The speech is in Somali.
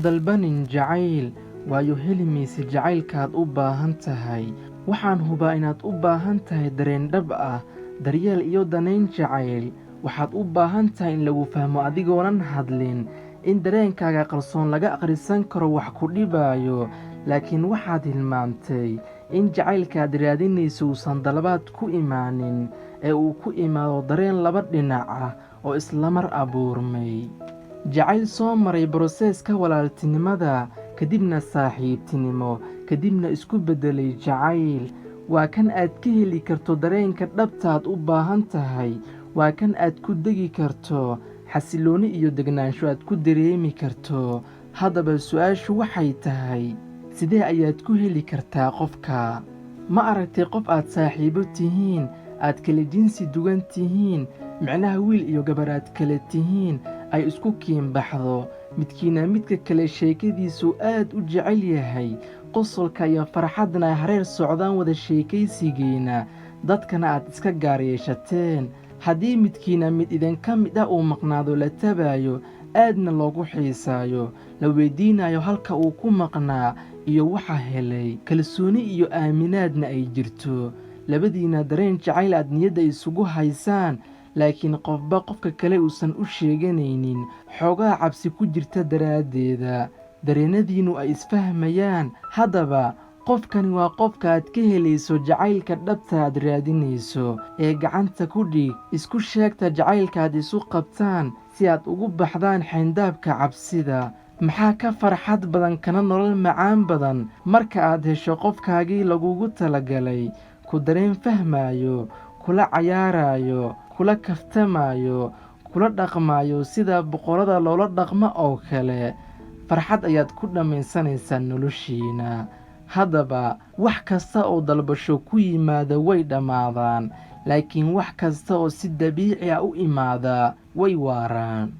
dalbanin jacayl waayo heli maysid jacaylkaad u baahan tahay. Waxaan hubaa inaad u baahan tahay dareen dhab ah, daryeel iyo danayn jacayl. Waxaad u baahan tahay in lagu fahmo adigoonan hadlin, in dareenkaaga qarsoon laga akhrisan karo wax ku dhibaayo. Laakiin waxaad hilmaamtay in jacaylkaad raadinayso uusan dalabaad ku imaanin, ee uu ku imaado dareen laba dhinac ah oo isla mar abuurmay. Jacayl soo maray broseeska walaaltinimada, kadibna saaxiibtinimo, kadibna isku beddelay jacayl. Waa kan aad ka heli karto dareenka dhabtaad u baahan tahay. Waa kan aad ku degi karto, xasillooni iyo degnaansho aad ku dareemi karto. Haddaba su'aashu waxay tahay, sidee ayaad ku heli kartaa qofka? Ma aragtay qof aad saaxiibo tihiin, aad kala jinsi duwan tihiin, micnaha wiil iyo gabar aad kala tihiin, ay isku kiinbaxdo, midkiina midka kale sheekadiisu aad u jecel yahay, qosolka iyo farxadna ay hareer socdaan wada sheekaysigiina, dadkana aad iska gaar yeeshateen. Haddii midkiina mid idinka mid ah uu maqnaado la tabaayo, aadna loogu xiisaayo, la weydiinayo halka uu ku maqnaa iyo waxa helay, kalsooni iyo aaminaadna ay jirto, labadiina dareen jacayl aad niyadda isugu haysaan, laakiin qofba qofka kale uusan u sheeganaynin, xoogaa cabsi ku jirta daraaddeeda, dareenadiinnu ay isfahmayaan. Haddaba qofkani waa qofka aad ka helayso jacaylka dhabta aad raadinayso, ee gacanta ku dhig, isku sheegta jacaylkaad isu qabtaan si aad ugu baxdaan xayndaabka cabsida. Maxaa ka farxad badan kana nolol macaan badan marka aad hesho qofkaagii lagugu talagalay, ku dareen fahmaayo, kula cayaarayo, kula kaftamayo, kula dhaqmayo sida boqorada loola dhaqmo oo kale. Farxad ayaad ku dhammaysanaysaa noloshiina. Haddaba wax kasta oo dalbasho ku yimaada way dhammaadaan, laakiin wax kasta oo si dabiici ah u imaada way waaraan.